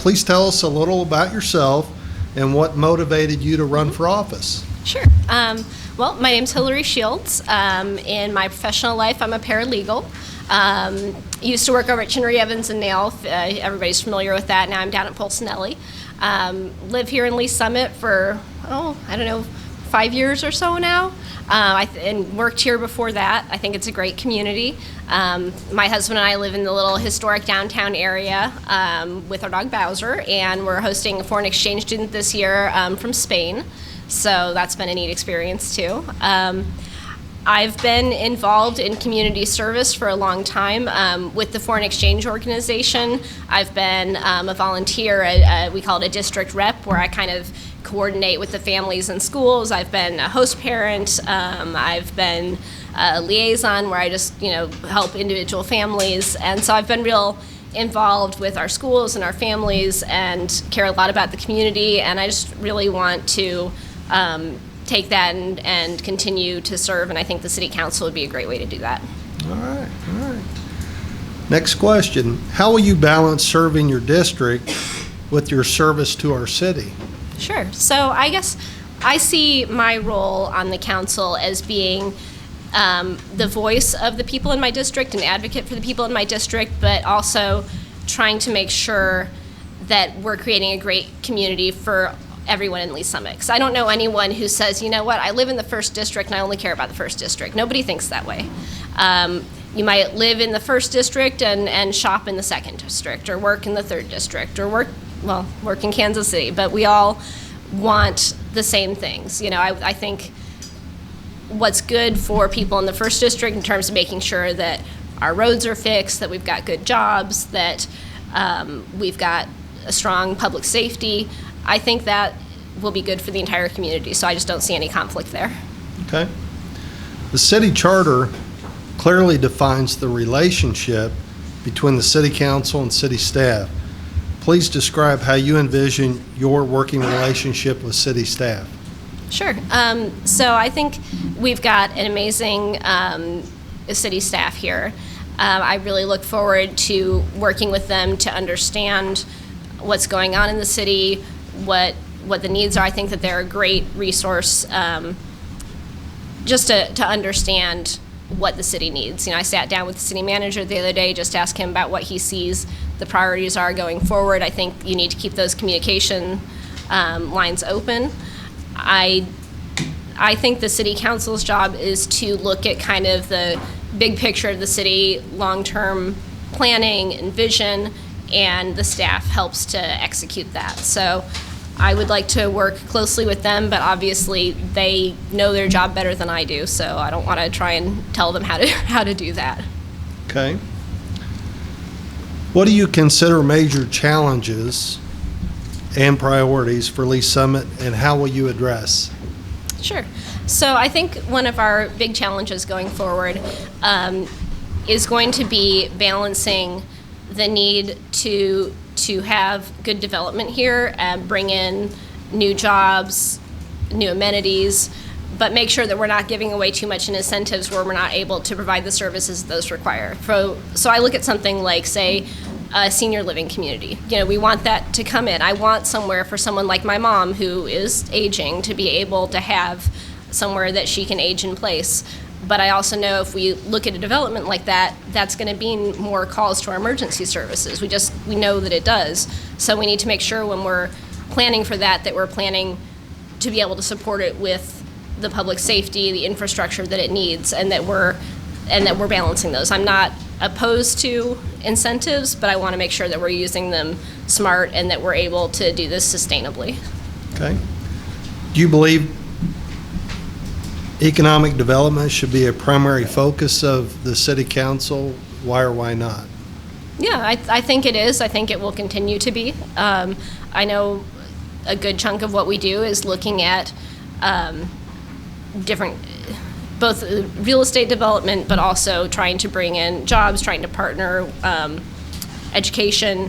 please tell us a little about yourself and what motivated you to run for office. Sure. Well, my name's Hillary Shields. In my professional life, I'm a paralegal. Used to work over at Chinnery Evans and Nail. Everybody's familiar with that. Now I'm down at Polsinelli. Live here in Lee Summit for, 5 years or so now. And worked here before that. I think it's a great community. My husband and I live in the little historic downtown area with our dog Bowser, and we're hosting a foreign exchange student this year from Spain. So that's been a neat experience too. I've been involved in community service for a long time with the Foreign Exchange Organization. I've been a volunteer at, we call it a district rep, where I kind of coordinate with the families and schools. I've been a host parent. I've been a liaison, where I just help individual families. And so I've been real involved with our schools and our families and care a lot about the community. And I just really want to take that and continue to serve, and I think the City Council would be a great way to do that. All right. Next question. How will you balance serving your district with your service to our city? Sure. So I guess I see my role on the council as being the voice of the people in my district, an advocate for the people in my district, but also trying to make sure that we're creating a great community for everyone in Lee Summit. Because I don't know anyone who says, you know what, I live in the first district and I only care about the first district. Nobody thinks that way. You might live in the first district and shop in the second district, or work in the third district, or work in Kansas City, but we all want the same things. I think what's good for people in the first district in terms of making sure that our roads are fixed, that we've got good jobs, that we've got a strong public safety, I think that will be good for the entire community, so I just don't see any conflict there. Okay. The city charter clearly defines the relationship between the city council and city staff. Please describe how you envision your working relationship with city staff. Sure. So I think we've got an amazing city staff here. I really look forward to working with them to understand what's going on in the city, what the needs are. I think that they're a great resource just to understand what the city needs. I sat down with the city manager the other day, just asked him about what he sees the priorities are going forward. I think you need to keep those communication lines open. I think the city council's job is to look at kind of the big picture of the city, long-term planning and vision, and the staff helps to execute that. So I would like to work closely with them, but obviously they know their job better than I do, so I don't want to try and tell them how to do that. Okay. What do you consider major challenges and priorities for Lee Summit, and how will you address? Sure. So I think one of our big challenges going forward is going to be balancing the need to have good development here and bring in new jobs, new amenities, but make sure that we're not giving away too much in incentives where we're not able to provide the services those require. So I look at something like, say, a senior living community. We want that to come in. I want somewhere for someone like my mom, who is aging, to be able to have somewhere that she can age in place. But I also know if we look at a development like that, that's going to mean more calls to our emergency services. We know that it does. So we need to make sure when we're planning for that we're planning to be able to support it with the public safety, the infrastructure that it needs, and that we're balancing those. I'm not opposed to incentives, but I want to make sure that we're using them smart and that we're able to do this sustainably. Okay. Do you believe economic development should be a primary focus of the city council? Why or why not? Yeah, I think it is. I think it will continue to be. I know a good chunk of what we do is looking at different, both real estate development, but also trying to bring in jobs, trying to partner, education.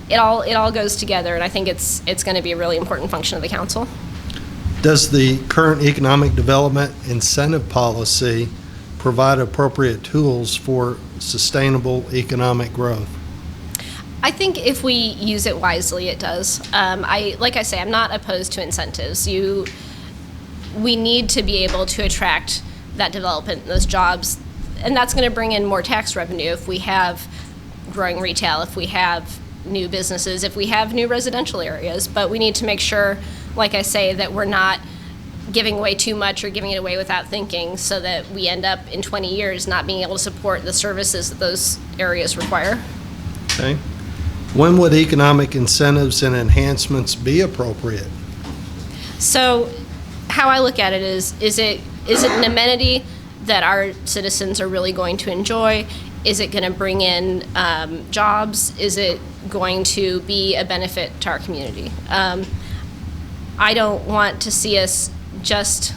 It all goes together, and I think it's going to be a really important function of the council. Does the current economic development incentive policy provide appropriate tools for sustainable economic growth? I think if we use it wisely, it does. Like I say, I'm not opposed to incentives. We need to be able to attract that development, those jobs, and that's going to bring in more tax revenue if we have growing retail, if we have new businesses, if we have new residential areas. But we need to make sure, like I say, that we're not giving away too much or giving it away without thinking, so that we end up in 20 years not being able to support the services that those areas require. Okay. When would economic incentives and enhancements be appropriate? So how I look at it is it an amenity that our citizens are really going to enjoy? Is it going to bring in jobs? Is it going to be a benefit to our community? I don't want to see us just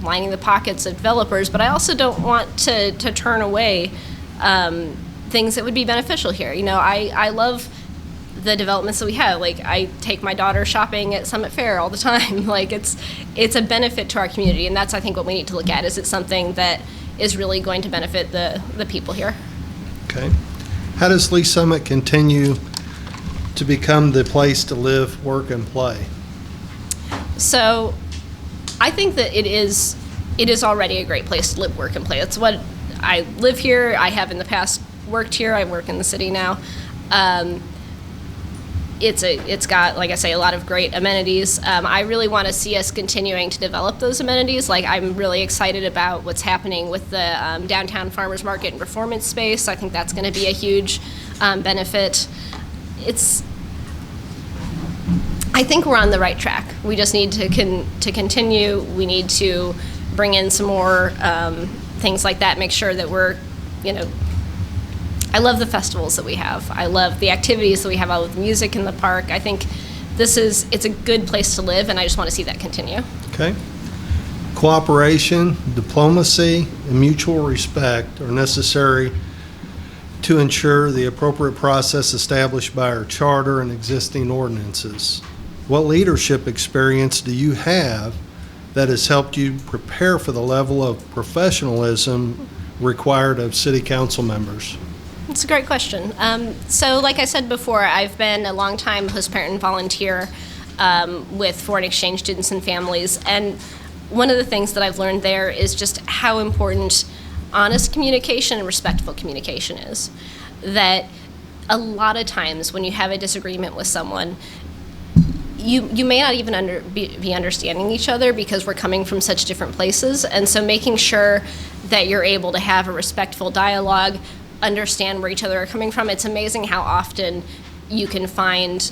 lining the pockets of developers, but I also don't want to turn away things that would be beneficial here. You know, I love the developments that we have. Like, I take my daughter shopping at Summit Fair all the time. Like, it's a benefit to our community, and that's, I think, what we need to look at. Is it something that is really going to benefit the people here? Okay. How does Lee Summit continue to become the place to live, work, and play? So I think that it is already a great place to live, work, and play. That's what I live here. I have in the past worked here. I work in the city now. It's got, like I say, a lot of great amenities. I really want to see us continuing to develop those amenities. Like, I'm really excited about what's happening with the downtown farmers market and performance space. I think that's going to be a huge benefit. I think we're on the right track. We just need to continue. We need to bring in some more things like that, make sure that we're, I love the festivals that we have. I love the activities that we have out with music in the park. I think it's a good place to live, and I just want to see that continue. Okay. Cooperation, diplomacy, and mutual respect are necessary to ensure the appropriate process established by our charter and existing ordinances. What leadership experience do you have that has helped you prepare for the level of professionalism required of city council members? It's a great question. So like I said before, I've been a long-time host parent and volunteer with foreign exchange students and families. And one of the things that I've learned there is just how important honest communication and respectful communication is. That a lot of times when you have a disagreement with someone, you may not even be understanding each other because we're coming from such different places. And so making sure that you're able to have a respectful dialogue, understand where each other are coming from. It's amazing how often you can find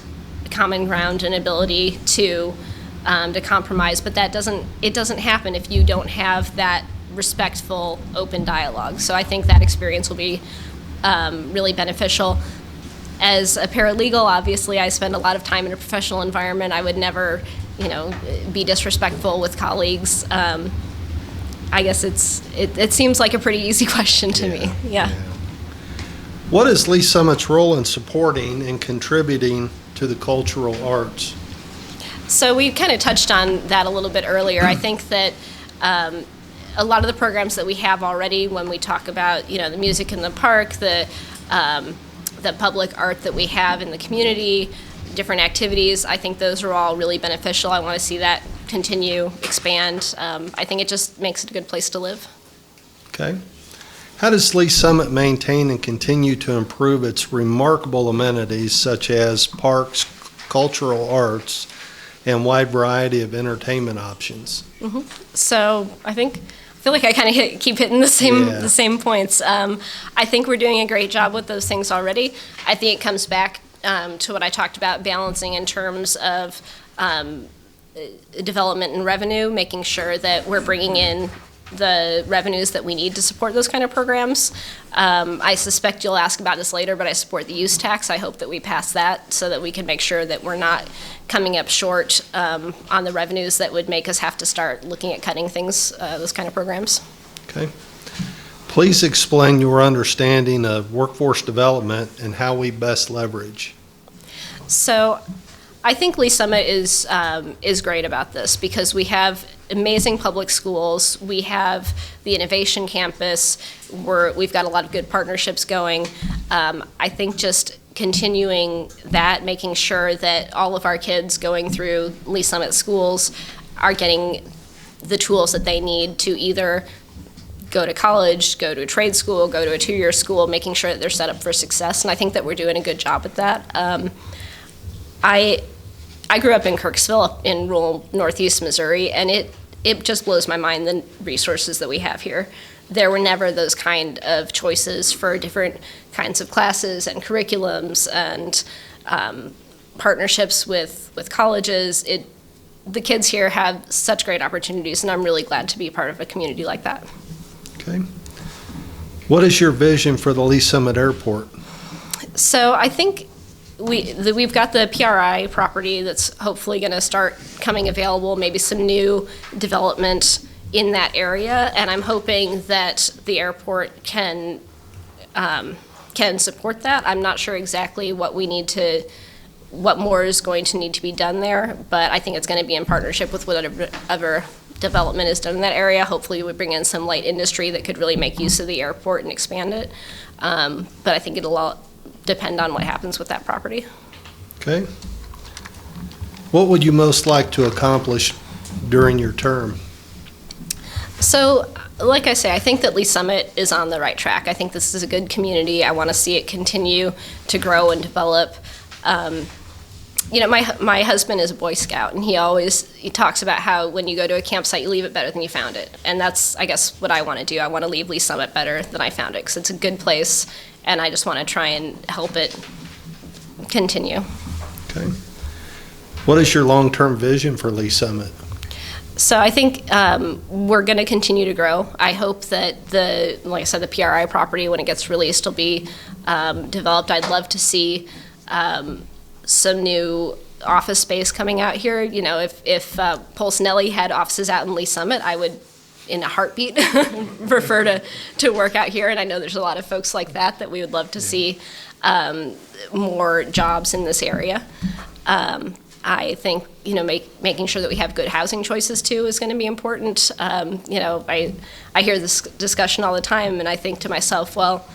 common ground and ability to compromise, but it doesn't happen if you don't have that respectful, open dialogue. So I think that experience will be really beneficial. As a paralegal, obviously, I spend a lot of time in a professional environment. I would never, be disrespectful with colleagues. I guess it seems like a pretty easy question to me. Yeah. What is Lee Summit's role in supporting and contributing to the cultural arts? So we kind of touched on that a little bit earlier. I think that a lot of the programs that we have already, when we talk about the music in the park, the public art that we have in the community, different activities, I think those are all really beneficial. I want to see that continue, expand. I think it just makes it a good place to live. Okay. How does Lee Summit maintain and continue to improve its remarkable amenities such as parks, cultural arts, and wide variety of entertainment options? Mm-hmm. So I feel like I kind of keep hitting the same points. I think we're doing a great job with those things already. I think it comes back to what I talked about, balancing in terms of development and revenue, making sure that we're bringing in the revenues that we need to support those kind of programs. I suspect you'll ask about this later, but I support the use tax. I hope that we pass that so that we can make sure that we're not coming up short on the revenues that would make us have to start looking at cutting things, those kind of programs. Okay. Please explain your understanding of workforce development and how we best leverage. So I think Lee Summit is great about this because we have amazing public schools. We have the innovation campus. We've got a lot of good partnerships going. I think just continuing that, making sure that all of our kids going through Lee Summit schools are getting the tools that they need to either go to college, go to a trade school, go to a two-year school, making sure that they're set up for success. And I think that we're doing a good job at that. I grew up in Kirksville in rural northeast Missouri, and it just blows my mind the resources that we have here. There were never those kind of choices for different kinds of classes and curriculums and partnerships with colleges. The kids here have such great opportunities, and I'm really glad to be part of a community like that. Okay. What is your vision for the Lee Summit Airport? So I think we've got the PRI property that's hopefully going to start coming available, maybe some new development in that area, and I'm hoping that the airport can support that. I'm not sure exactly what more is going to need to be done there, but I think it's going to be in partnership with whatever development is done in that area. Hopefully we bring in some light industry that could really make use of the airport and expand it, but I think it'll all depend on what happens with that property. Okay. What would you most like to accomplish during your term? So, like I say, I think that Lee Summit is on the right track. I think this is a good community. I want to see it continue to grow and develop. My husband is a Boy Scout, and he talks about how when you go to a campsite, you leave it better than you found it. And that's, I guess, what I want to do. I want to leave Lee Summit better than I found it, because it's a good place, and I just want to try and help it continue. Okay. What is your long-term vision for Lee Summit? So I think we're going to continue to grow. I hope that like I said, the PRI property, when it gets released, will be developed. I'd love to see some new office space coming out here. You know, if Polsinelli had offices out in Lee Summit, I would, in a heartbeat, prefer to work out here. And I know there's a lot of folks like that we would love to see more jobs in this area. I think, making sure that we have good housing choices too is going to be important. I hear this discussion all the time, and I think to myself, well,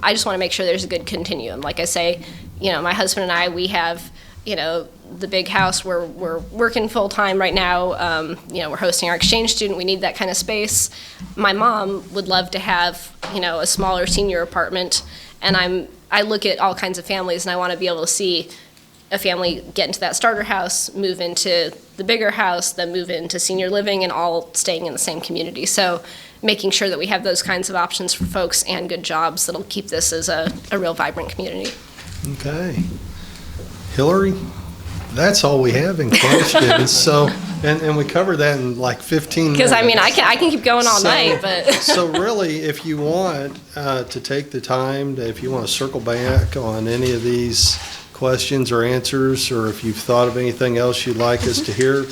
I just want to make sure there's a good continuum. Like I say, my husband and I, we have, the big house. We're working full time right now. We're hosting our exchange student. We need that kind of space. My mom would love to have, a smaller senior apartment, and I look at all kinds of families, and I want to be able to see a family get into that starter house, move into the bigger house, then move into senior living, and all staying in the same community. So making sure that we have those kinds of options for folks and good jobs that'll keep this as a real vibrant community. Okay. Hillary, that's all we have in questions. So, and we cover that in like 15 minutes. Because I can keep going all night, but so really, if you want to take the time, if you want to circle back on any of these questions or answers, or if you've thought of anything else you'd like us to hear,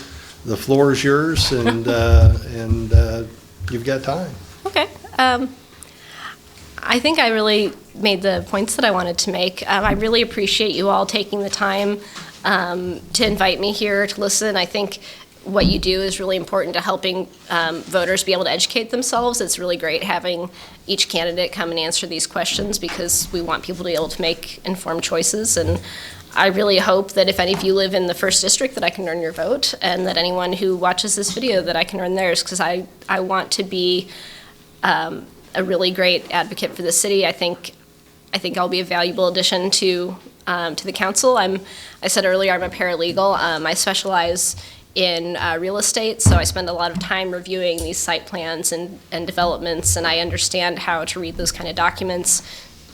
the floor is yours, and you've got time. Okay. I think I really made the points that I wanted to make. I really appreciate you all taking the time to invite me here to listen. I think what you do is really important to helping voters be able to educate themselves. It's really great having each candidate come and answer these questions, because we want people to be able to make informed choices. And I really hope that if any of you live in the 1st District, that I can earn your vote, and that anyone who watches this video, that I can earn theirs, because I want to be a really great advocate for the city. I think I'll be a valuable addition to the council. I said earlier, I'm a paralegal. I specialize in real estate, so I spend a lot of time reviewing these site plans and developments, and I understand how to read those kind of documents.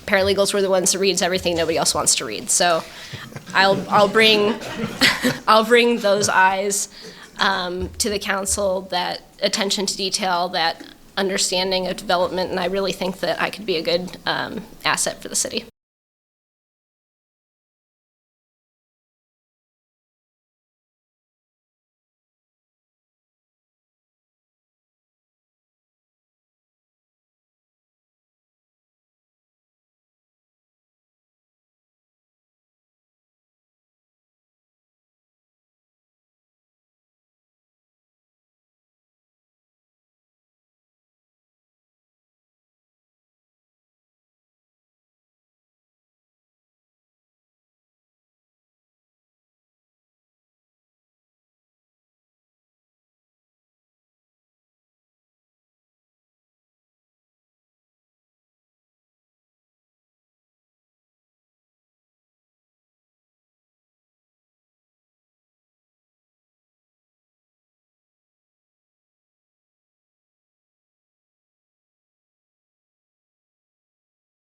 Paralegals were the ones that reads everything nobody else wants to read, so I'll bring those eyes to the council, that attention to detail, that understanding of development, and I really think that I could be a good asset for the city.